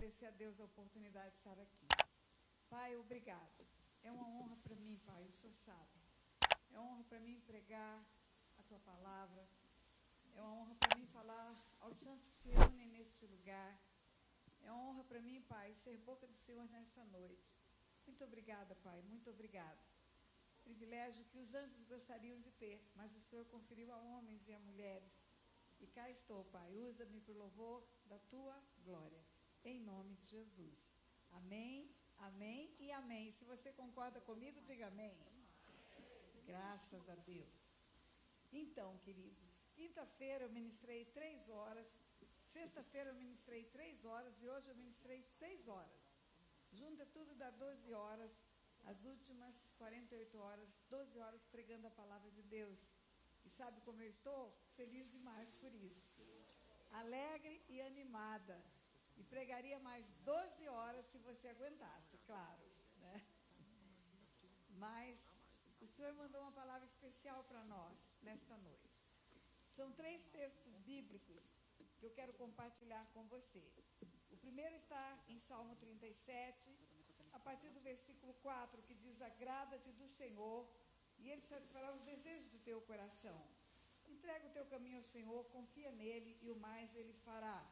agradecer a Deus a oportunidade de estar aqui. Pai, obrigado. É uma honra para mim, Pai, o Senhor sabe. É uma honra para mim pregar a Tua palavra. É uma honra para mim falar aos santos que se reúnem neste lugar. É uma honra para mim, Pai, ser boca do Senhor nessa noite. Muito obrigada, Pai, muito obrigada. Privilégio que os anjos gostariam de ter, mas o Senhor conferiu a homens e a mulheres. E cá estou, Pai, usa-me para o louvor da Tua glória. Em nome de Jesus. Amém, amém e amém. Se você concorda comigo, diga amém. Graças a Deus. Então, queridos, quinta-feira eu ministrei 3 horas, sexta-feira eu ministrei 3 horas e hoje eu ministrei 6 horas. Junta tudo dá 12 horas, as últimas 48 horas, 12 horas pregando a palavra de Deus. E sabe como eu estou? Feliz demais por isso. Alegre e animada. E pregaria mais 12 horas se você aguentasse, claro, né? Mas o Senhor mandou uma palavra especial para nós nesta noite. São 3 textos bíblicos que eu quero compartilhar com você. O primeiro está em Salmo 37, a partir do versículo 4, que diz: agrada-te do Senhor, e Ele satisfará os desejos do teu coração. Entrega o teu caminho ao Senhor, confia nele, e o mais Ele fará.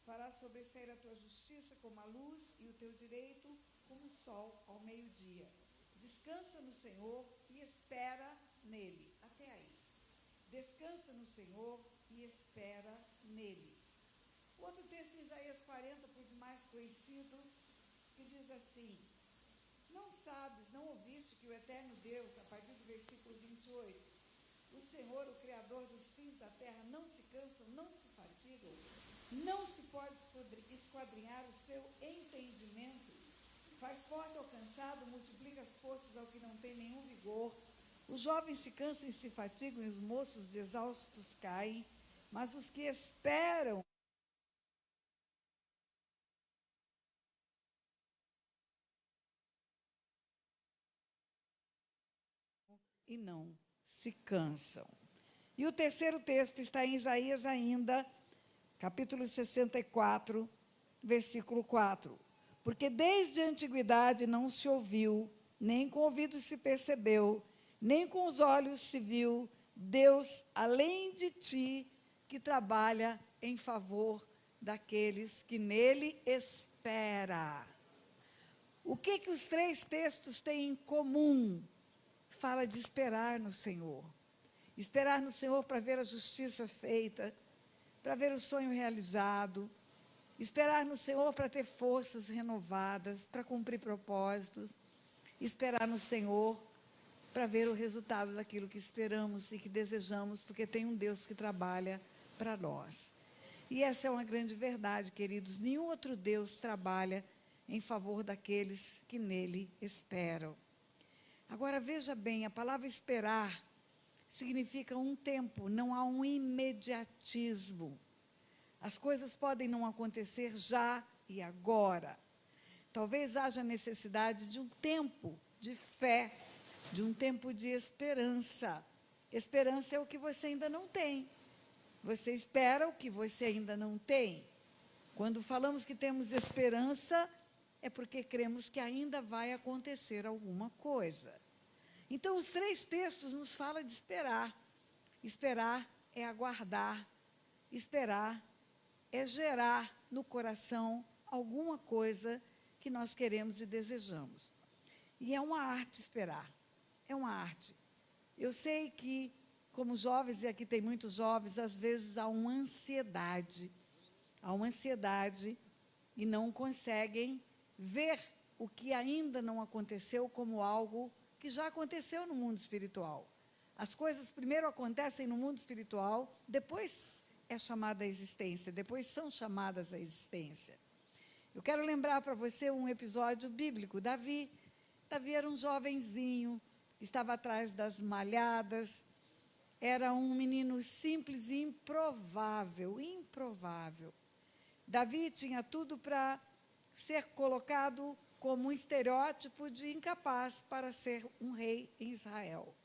Fará sobressair a tua justiça como a luz, e o teu direito como o sol ao meio-dia. Descansa no Senhor e espera nele. Até aí. Descansa no Senhor e espera nele. O outro texto, Isaías 40, por demais conhecido, que diz assim: não sabes, não ouviste que o eterno Deus, a partir do versículo 28, o Senhor, o Criador dos fins da terra, não se cansa, não se fatiga, não se pode esquadrinhar o seu entendimento, faz forte ao cansado, multiplica as forças ao que não tem nenhum vigor. Os jovens se cansam e se fatigam, e os moços de exaustos caem, mas os que esperam e não se cansam. E o terceiro texto está em Isaías ainda, capítulo 64, versículo 4. Porque desde a antiguidade não se ouviu, nem com ouvidos se percebeu, nem com os olhos se viu, Deus além de ti, que trabalha em favor daqueles que nele esperam. O que os 3 textos têm em comum? Fala de esperar no Senhor. Esperar no Senhor para ver a justiça feita, para ver o sonho realizado. Esperar no Senhor para ter forças renovadas, para cumprir propósitos. Esperar no Senhor para ver o resultado daquilo que esperamos e que desejamos, porque tem um Deus que trabalha para nós. E essa é uma grande verdade, queridos. Nenhum outro Deus trabalha em favor daqueles que nele esperam. Agora, veja bem, a palavra esperar significa um tempo, não há um imediatismo. As coisas podem não acontecer já e agora. Talvez haja necessidade de um tempo de fé, de um tempo de esperança. Esperança é o que você ainda não tem. Você espera o que você ainda não tem. Quando falamos que temos esperança, é porque cremos que ainda vai acontecer alguma coisa. Então, os 3 textos nos falam de esperar. Esperar é aguardar. Esperar é gerar no coração alguma coisa que nós queremos e desejamos. E é uma arte esperar. É uma arte. Eu sei que, como jovens, e aqui tem muitos jovens, às vezes há uma ansiedade. Há uma ansiedade e não conseguem ver o que ainda não aconteceu como algo que já aconteceu no mundo espiritual. As coisas primeiro acontecem no mundo espiritual, depois é chamada à existência, depois são chamadas à existência. Eu quero lembrar para você um episódio bíblico. Davi era um jovenzinho, estava atrás das malhadas, era um menino simples e improvável. Davi tinha tudo para ser colocado como um estereótipo de incapaz para ser um rei em Israel.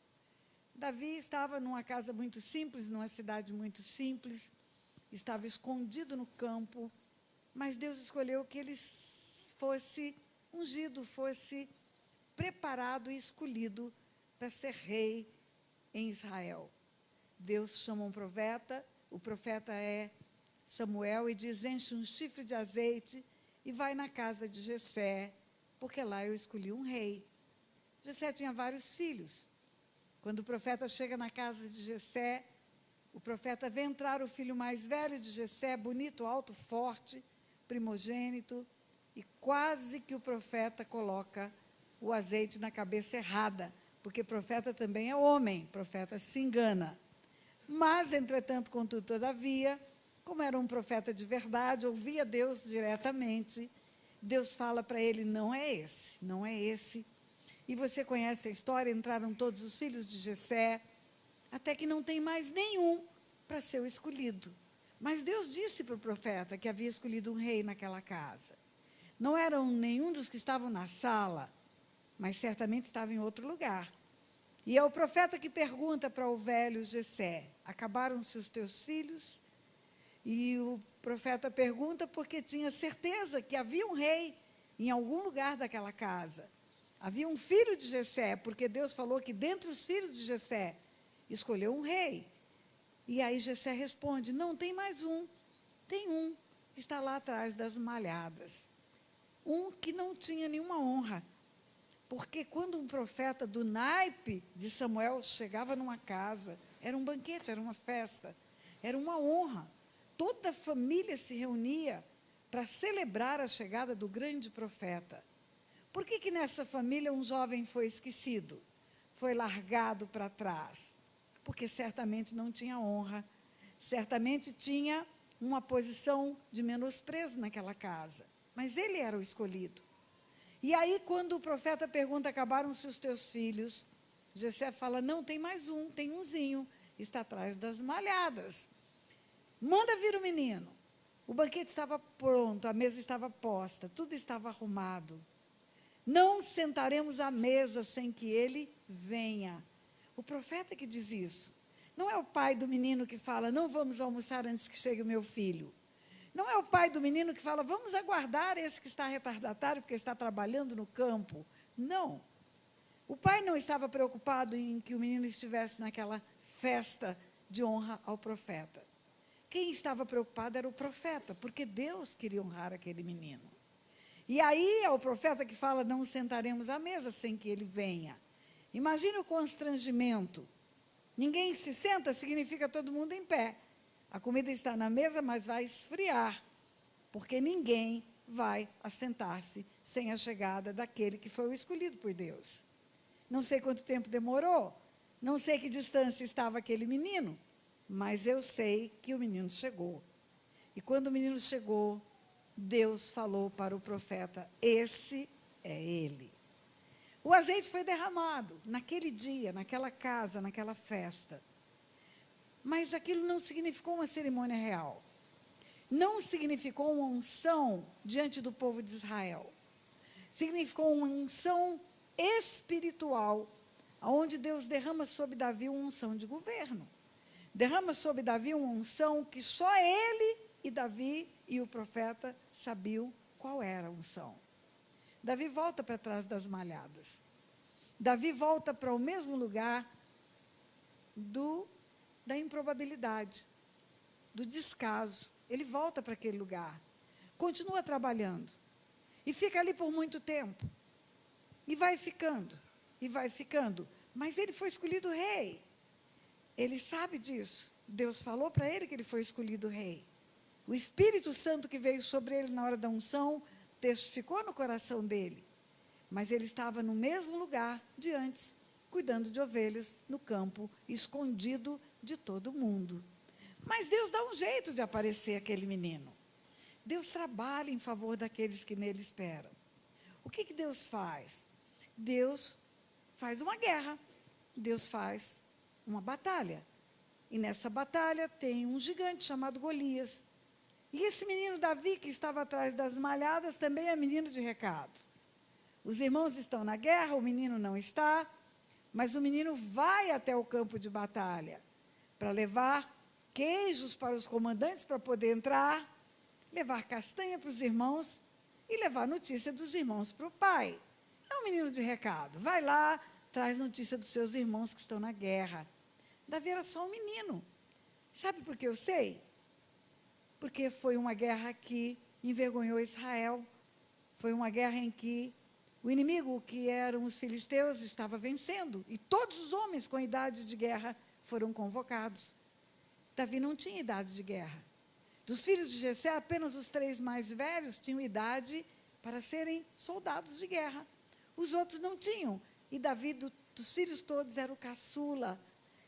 Davi estava numa casa muito simples, numa cidade muito simples, estava escondido no campo, mas Deus escolheu que ele fosse ungido, fosse preparado e escolhido para ser rei em Israel. Deus chama um profeta, o profeta é Samuel, e diz: enche um chifre de azeite e vai na casa de Jessé, porque lá eu escolhi um rei. Jessé tinha vários filhos. Quando o profeta chega na casa de Jessé, o profeta vê entrar o filho mais velho de Jessé, bonito, alto, forte, primogênito, e quase que o profeta coloca o azeite na cabeça errada, porque profeta também é homem, profeta se engana. Mas, entretanto, contudo, todavia, como era um profeta de verdade, ouvia Deus diretamente, Deus fala para ele: não é esse, não é esse. E você conhece a história, entraram todos os filhos de Jessé, até que não tem mais nenhum para ser o escolhido. Mas Deus disse para o profeta que havia escolhido um rei naquela casa. Não eram nenhum dos que estavam na sala, mas certamente estava em outro lugar. E é o profeta que pergunta para o velho Jessé: acabaram-se os teus filhos? E o profeta pergunta porque tinha certeza que havia um rei em algum lugar daquela casa. Havia um filho de Jessé, porque Deus falou que dentre os filhos de Jessé escolheu um rei. E aí Jessé responde: não, tem mais um. Tem um, está lá atrás das malhadas. Um que não tinha nenhuma honra. Porque quando um profeta do naipe de Samuel chegava numa casa, era um banquete, era uma festa, era uma honra. Toda a família se reunia para celebrar a chegada do grande profeta. Por que nessa família um jovem foi esquecido? Foi largado para trás? Porque certamente não tinha honra, certamente tinha uma posição de menosprezo naquela casa. Mas ele era o escolhido. E aí, quando o profeta pergunta: acabaram-se os teus filhos? Jessé fala: não, tem mais um, tem umzinho, está atrás das malhadas. Manda vir o menino. O banquete estava pronto, a mesa estava posta, tudo estava arrumado. Não sentaremos à mesa sem que ele venha. O profeta que diz isso. Não é o pai do menino que fala: não vamos almoçar antes que chegue o meu filho. Não é o pai do menino que fala: vamos aguardar esse que está retardatário porque está trabalhando no campo. Não. O pai não estava preocupado em que o menino estivesse naquela festa de honra ao profeta. Quem estava preocupado era o profeta, porque Deus queria honrar aquele menino. E aí é o profeta que fala: não sentaremos à mesa sem que ele venha. Imagine o constrangimento. Ninguém se senta, significa todo mundo em pé. A comida está na mesa, mas vai esfriar, porque ninguém vai assentar-se sem a chegada daquele que foi o escolhido por Deus. Não sei quanto tempo demorou, não sei que distância estava aquele menino, mas eu sei que o menino chegou. E quando o menino chegou, Deus falou para o profeta: esse é ele. O azeite foi derramado naquele dia, naquela casa, naquela festa. Mas aquilo não significou uma cerimônia real. Não significou uma unção diante do povo de Israel. Significou uma unção espiritual, onde Deus derrama sobre Davi uma unção de governo. Derrama sobre Davi uma unção que só ele e Davi e o profeta sabiam qual era a unção. Davi volta para trás das malhadas. Davi volta para o mesmo lugar da improbabilidade, do descaso. Ele volta para aquele lugar, continua trabalhando, e fica ali por muito tempo, e vai ficando, mas ele foi escolhido rei, ele sabe disso, Deus falou para ele que ele foi escolhido rei, o Espírito Santo que veio sobre ele na hora da unção, testificou no coração dele, mas ele estava no mesmo lugar de antes, cuidando de ovelhas no campo, escondido de todo mundo. Mas Deus dá um jeito de aparecer aquele menino. Deus trabalha em favor daqueles que nele esperam. O que Deus faz? Deus faz uma guerra. Deus faz uma batalha. E nessa batalha tem um gigante chamado Golias. E esse menino Davi, que estava atrás das malhadas, também é menino de recado. Os irmãos estão na guerra, o menino não está, mas o menino vai até o campo de batalha para levar queijos para os comandantes para poder entrar, levar castanha para os irmãos e levar notícia dos irmãos para o pai. É um menino de recado. Vai lá, traz notícia dos seus irmãos que estão na guerra. Davi era só um menino. Sabe por que eu sei? Porque foi uma guerra que envergonhou Israel. Foi uma guerra em que o inimigo, que eram os filisteus, estava vencendo. E todos os homens com idade de guerra foram convocados. Davi não tinha idade de guerra. Dos filhos de Jessé, apenas os 3 mais velhos tinham idade para serem soldados de guerra. Os outros não tinham. E Davi, dos filhos todos, era o caçula.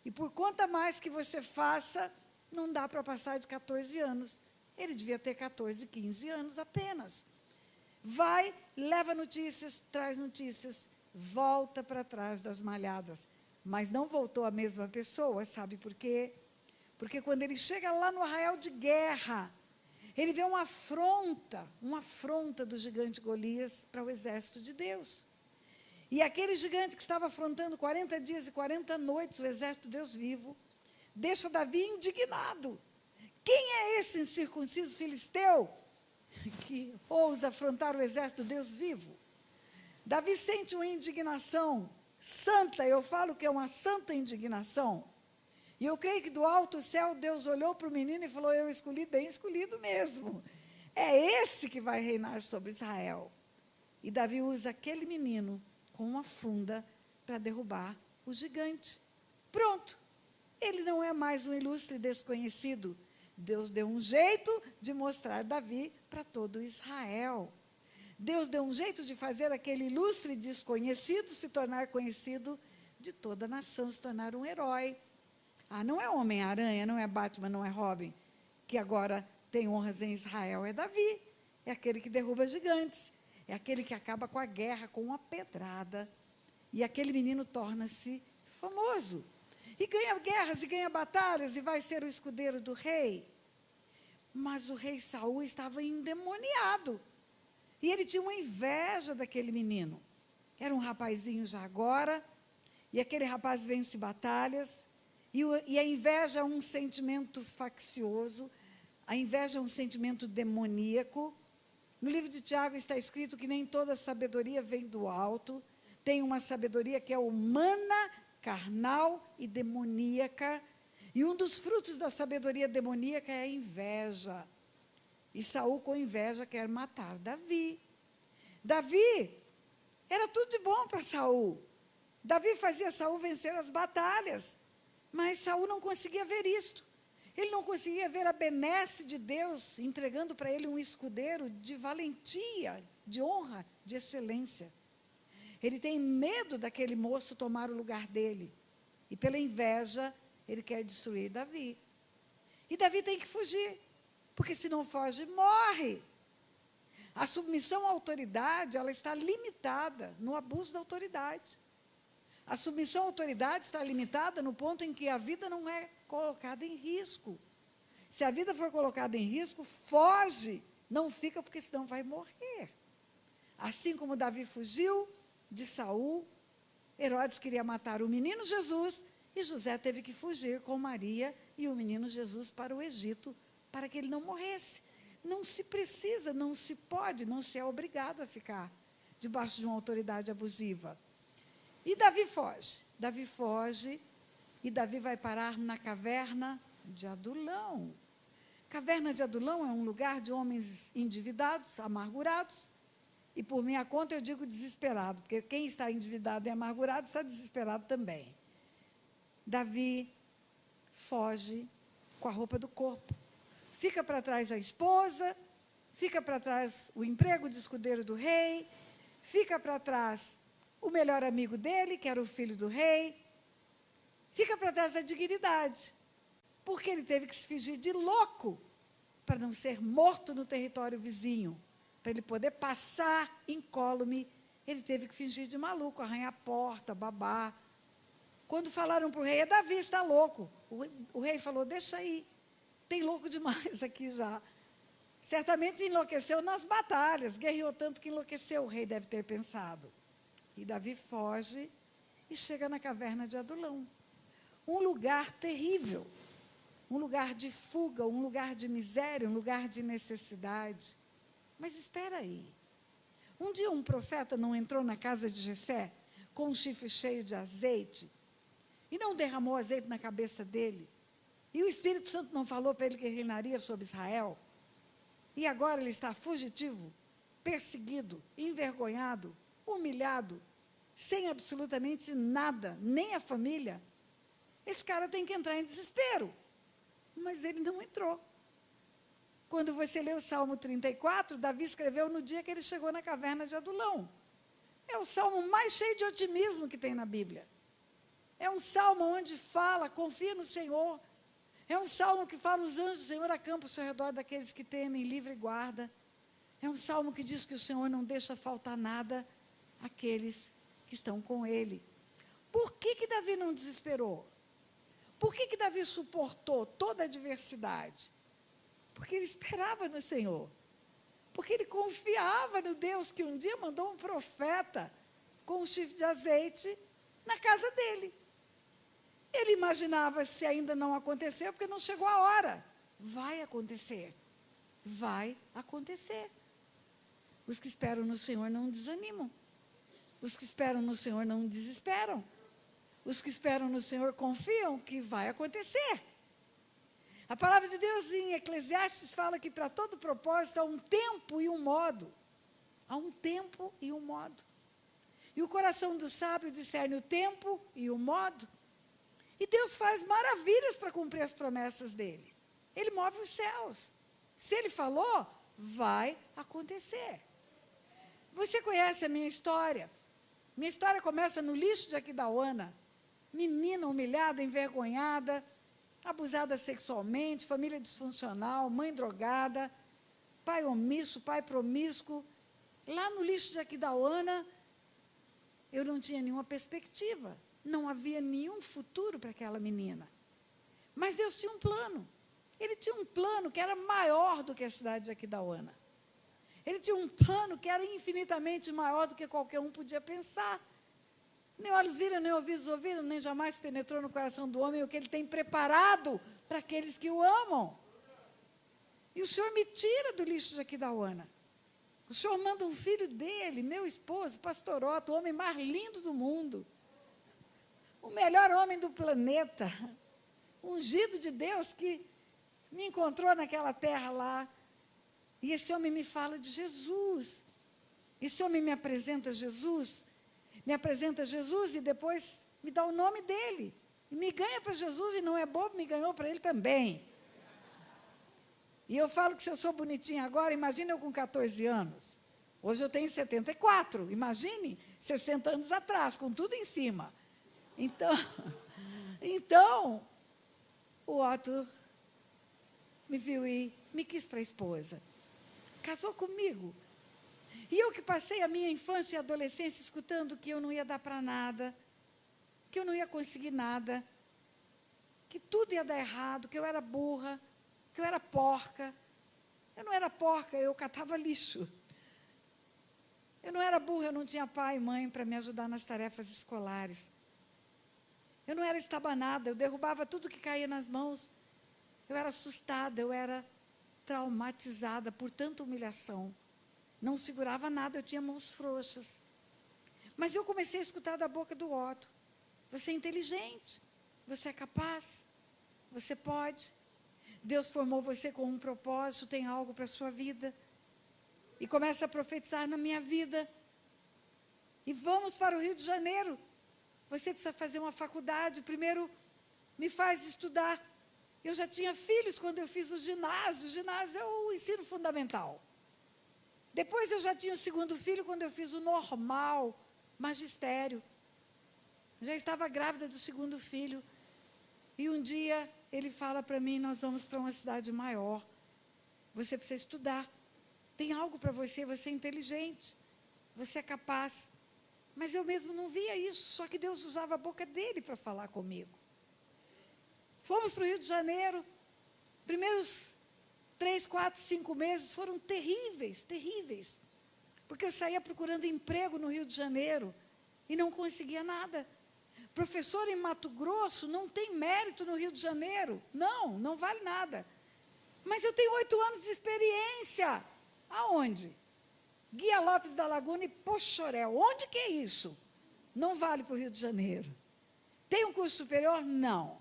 E por conta mais que você faça, não dá para passar de 14 anos. Ele devia ter 14, 15 anos apenas. Vai, leva notícias, traz notícias, volta para trás das malhadas. Mas não voltou a mesma pessoa, sabe por quê? Porque quando ele chega lá no arraial de guerra, ele vê uma afronta do gigante Golias para o exército de Deus. E aquele gigante que estava afrontando 40 dias e 40 noites o exército de Deus vivo, deixa Davi indignado. Quem é esse incircunciso filisteu que ousa afrontar o exército de Deus vivo? Davi sente uma indignação santa, eu falo que é uma santa indignação. E eu creio que do alto céu Deus olhou para o menino e falou: eu escolhi bem escolhido mesmo. É esse que vai reinar sobre Israel. E Davi usa aquele menino com uma funda para derrubar o gigante. Pronto. Ele não é mais um ilustre desconhecido. Deus deu um jeito de mostrar Davi para todo Israel. Deus deu um jeito de fazer aquele ilustre desconhecido se tornar conhecido de toda a nação, se tornar um herói. Ah, não é Homem-Aranha, não é Batman, não é Robin, que agora tem honras em Israel. É Davi, é aquele que derruba gigantes, é aquele que acaba com a guerra com uma pedrada. E aquele menino torna-se famoso. E ganha guerras, e ganha batalhas, e vai ser o escudeiro do rei. Mas o rei Saul estava endemoniado. E ele tinha uma inveja daquele menino. Era um rapazinho já agora, e aquele rapaz vence batalhas, e a inveja é um sentimento faccioso, a inveja é um sentimento demoníaco. No livro de Tiago está escrito que nem toda sabedoria vem do alto, tem uma sabedoria que é humana, carnal e demoníaca, e um dos frutos da sabedoria demoníaca é a inveja. E Saul, com inveja, quer matar Davi. Davi era tudo de bom para Saul. Davi fazia Saul vencer as batalhas, mas Saul não conseguia ver isto. Ele não conseguia ver a benesse de Deus entregando para ele um escudeiro de valentia, de honra, de excelência. Ele tem medo daquele moço tomar o lugar dele. E pela inveja, ele quer destruir Davi. E Davi tem que fugir, porque se não foge, morre. A submissão à autoridade, ela está limitada no abuso da autoridade. A submissão à autoridade está limitada no ponto em que a vida não é colocada em risco. Se a vida for colocada em risco, foge, não fica, porque senão vai morrer. Assim como Davi fugiu de Saul, Herodes queria matar o menino Jesus, e José teve que fugir com Maria e o menino Jesus para o Egito, para que ele não morresse. Não se precisa, não se pode, não se é obrigado a ficar debaixo de uma autoridade abusiva. E Davi foge, e Davi vai parar na caverna de Adulão. Caverna de Adulão é um lugar de homens endividados, amargurados, e por minha conta eu digo desesperado, porque quem está endividado e amargurado está desesperado também. Davi foge com a roupa do corpo. Fica para trás a esposa, fica para trás o emprego de escudeiro do rei, fica para trás o melhor amigo dele, que era o filho do rei, fica para trás a dignidade, porque ele teve que se fingir de louco para não ser morto no território vizinho. Para ele poder passar incólume, ele teve que fingir de maluco, arranhar a porta, babar. Quando falaram para o rei: Davi está louco. O rei falou: deixa aí, tem louco demais aqui já. Certamente enlouqueceu nas batalhas, guerreou tanto que enlouqueceu, o rei deve ter pensado. E Davi foge e chega na caverna de Adulão. Um lugar terrível. um lugar de fuga, um lugar de miséria, um lugar de necessidade. Mas espera aí. Um dia um profeta não entrou na casa de Jessé com um chifre cheio de azeite e não derramou azeite na cabeça dele? E o Espírito Santo não falou para ele que reinaria sobre Israel? E agora ele está fugitivo, perseguido, envergonhado, humilhado, sem absolutamente nada, nem a família. Esse cara tem que entrar em desespero. Mas ele não entrou. Quando você lê o Salmo 34, Davi escreveu no dia que ele chegou na caverna de Adulão. É o salmo mais cheio de otimismo que tem na Bíblia. É um salmo onde fala, confia no Senhor. É um salmo que fala, os anjos do Senhor acampam ao seu redor daqueles que temem, livre guarda. É um salmo que diz que o Senhor não deixa faltar nada àqueles que estão com Ele. Por que Davi não desesperou? Por que Davi suportou toda a adversidade? Porque ele esperava no Senhor. Porque ele confiava no Deus que um dia mandou um profeta com um chifre de azeite na casa dele. Ele imaginava, se ainda não aconteceu, porque não chegou a hora. Vai acontecer. Vai acontecer. Os que esperam no Senhor não desanimam. Os que esperam no Senhor não desesperam. Os que esperam no Senhor confiam que vai acontecer. A palavra de Deus em Eclesiastes fala que para todo propósito há um tempo e um modo. Há um tempo e um modo. E o coração do sábio discerne o tempo e o modo. E Deus faz maravilhas para cumprir as promessas dele. Ele move os céus. Se ele falou, vai acontecer. Você conhece a minha história? Minha história começa no lixo de Aquidauana. Menina humilhada, envergonhada, abusada sexualmente, família disfuncional, mãe drogada, pai omisso, pai promíscuo. Lá no lixo de Aquidauana, eu não tinha nenhuma perspectiva. Não havia nenhum futuro para aquela menina. Mas Deus tinha um plano. Ele tinha um plano que era maior do que a cidade de Aquidauana. Ele tinha um plano que era infinitamente maior do que qualquer um podia pensar. Nem olhos viram, nem ouvidos ouviram, nem jamais penetrou no coração do homem o que ele tem preparado para aqueles que o amam. E o Senhor me tira do lixo de Aquidauana. O Senhor manda um filho dele, meu esposo, pastor Otto, o homem mais lindo do mundo. O melhor homem do planeta. Ungido de Deus que me encontrou naquela terra lá. E esse homem me fala de Jesus. Esse homem me apresenta Jesus. Me apresenta Jesus e depois me dá o nome dele. E me ganha para Jesus e não é bobo, me ganhou para ele também. E eu falo que se eu sou bonitinha agora, imagine eu com 14 anos. Hoje eu tenho 74, imagine 60 anos atrás, com tudo em cima. Então o Otto me viu e me quis para a esposa. Casou comigo. E eu que passei a minha infância e adolescência escutando que eu não ia dar para nada, que eu não ia conseguir nada, que tudo ia dar errado, que eu era burra, que eu era porca. Eu não era porca, eu catava lixo. Eu não era burra, eu não tinha pai e mãe para me ajudar nas tarefas escolares. Eu não era estabanada, eu derrubava tudo que caía nas mãos. Eu era assustada, eu era traumatizada por tanta humilhação. Não segurava nada, eu tinha mãos frouxas. Mas eu comecei a escutar da boca do Otto. Você é inteligente, você é capaz, você pode. Deus formou você com um propósito, tem algo para a sua vida. E começa a profetizar na minha vida. E vamos para o Rio de Janeiro. Você precisa fazer uma faculdade. Primeiro, me faz estudar. Eu já tinha filhos quando eu fiz o ginásio. O ginásio é o ensino fundamental. Depois eu já tinha o segundo filho quando eu fiz o normal, magistério. Já estava grávida do segundo filho. E um dia ele fala para mim, nós vamos para uma cidade maior. Você precisa estudar. Tem algo para você, você é inteligente. Você é capaz. Mas eu mesmo não via isso, só que Deus usava a boca dele para falar comigo. Fomos para o Rio de Janeiro. Primeiros 3, 4, 5 meses foram terríveis, terríveis. Porque eu saía procurando emprego no Rio de Janeiro e não conseguia nada. Professor em Mato Grosso não tem mérito no Rio de Janeiro. Não vale nada. Mas eu tenho 8 anos de experiência. Aonde? Guia Lopes da Laguna e Poxoréu. Onde que é isso? Não vale para o Rio de Janeiro. Tem um curso superior? Não.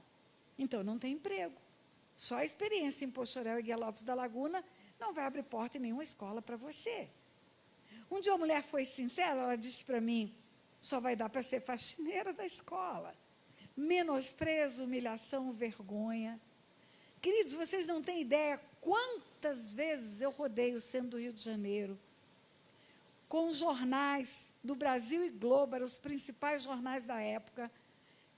Então, não tem emprego. Só a experiência em Poxoréu e Guia Lopes da Laguna não vai abrir porta em nenhuma escola para você. Um dia uma mulher foi sincera, ela disse para mim, só vai dar para ser faxineira da escola. Menosprezo, humilhação, vergonha. Queridos, vocês não têm ideia quantas vezes eu rodei o centro do Rio de Janeiro, com jornais do Brasil e Globo, eram os principais jornais da época,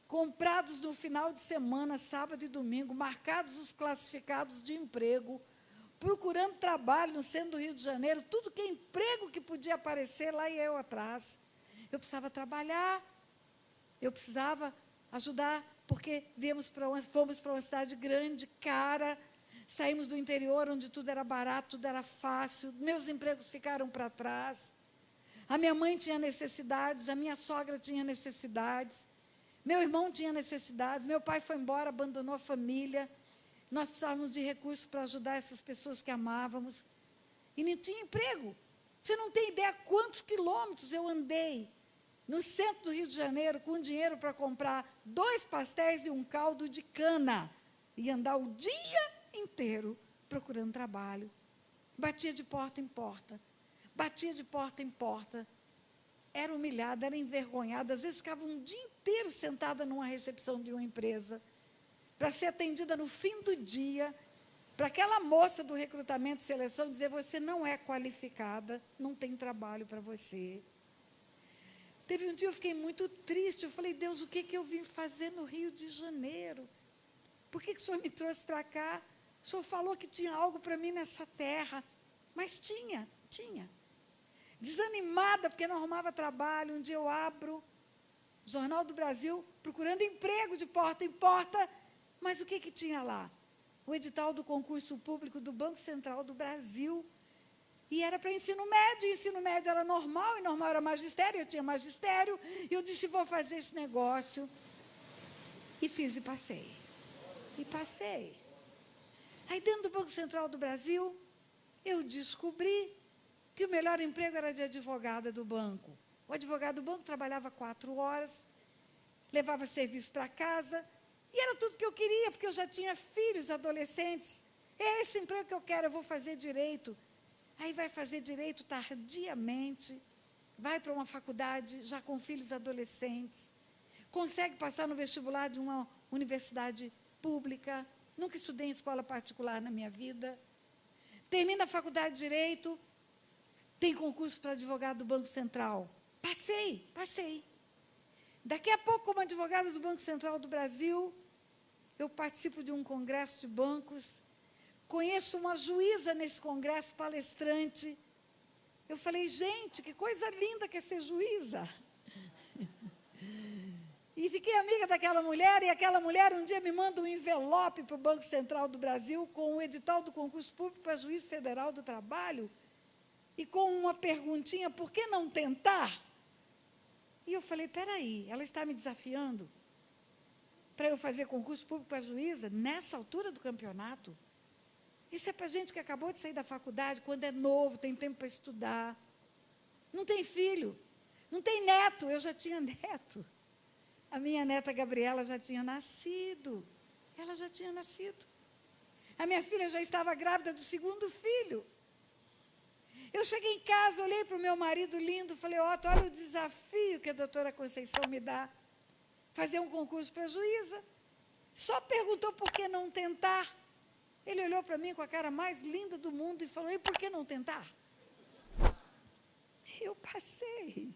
comprados no final de semana, sábado e domingo, marcados os classificados de emprego, procurando trabalho no centro do Rio de Janeiro, tudo que é emprego que podia aparecer, lá ia eu atrás. Eu precisava trabalhar, eu precisava ajudar, porque fomos para uma cidade grande, cara, saímos do interior, onde tudo era barato, tudo era fácil, meus empregos ficaram para trás. A minha mãe tinha necessidades, a minha sogra tinha necessidades, meu irmão tinha necessidades, meu pai foi embora, abandonou a família, nós precisávamos de recursos para ajudar essas pessoas que amávamos, e não tinha emprego. Você não tem ideia quantos quilômetros eu andei no centro do Rio de Janeiro com dinheiro para comprar 2 pastéis e um caldo de cana, e andar o dia inteiro procurando trabalho. Batia de porta em porta, batia de porta em porta, era humilhada, era envergonhada, às vezes ficava um dia inteiro sentada numa recepção de uma empresa, para ser atendida no fim do dia, para aquela moça do recrutamento e seleção dizer, você não é qualificada, não tem trabalho para você. Teve um dia eu fiquei muito triste, eu falei, Deus, o que eu vim fazer no Rio de Janeiro? Por que o Senhor me trouxe para cá? O Senhor falou que tinha algo para mim nessa terra, mas tinha. Desanimada, porque não arrumava trabalho, um dia eu abro o Jornal do Brasil, procurando emprego de porta em porta, mas o que tinha lá? O edital do concurso público do Banco Central do Brasil, e era para ensino médio era normal, e normal era magistério, eu tinha magistério, e eu disse, vou fazer esse negócio, e fiz e passei. Aí dentro do Banco Central do Brasil, eu descobri que o melhor emprego era de advogada do banco. O advogado do banco trabalhava 4 horas, levava serviço para casa, e era tudo que eu queria, porque eu já tinha filhos adolescentes. É esse emprego que eu quero, eu vou fazer direito. Aí vai fazer direito tardiamente, vai para uma faculdade já com filhos adolescentes, consegue passar no vestibular de uma universidade pública, nunca estudei em escola particular na minha vida, termina a faculdade de Direito, tem concurso para advogado do Banco Central. Passei. Daqui a pouco, como advogada do Banco Central do Brasil, eu participo de um congresso de bancos, conheço uma juíza nesse congresso, palestrante. Eu falei, gente, que coisa linda que é ser juíza. E fiquei amiga daquela mulher, e aquela mulher um dia me manda um envelope para o Banco Central do Brasil com o edital do concurso público para juiz federal do trabalho, e com uma perguntinha, por que não tentar? E eu falei, peraí, ela está me desafiando para eu fazer concurso público para juíza nessa altura do campeonato? Isso é para gente que acabou de sair da faculdade, quando é novo, tem tempo para estudar, não tem filho, não tem neto, eu já tinha neto. A minha neta Gabriela já tinha nascido, ela já tinha nascido. A minha filha já estava grávida do 2º filho. Eu cheguei em casa, olhei para o meu marido lindo, falei, Otto, olha o desafio que a doutora Conceição me dá, fazer um concurso para juíza. Só perguntou por que não tentar. Ele olhou para mim com a cara mais linda do mundo e falou, e por que não tentar? E eu passei.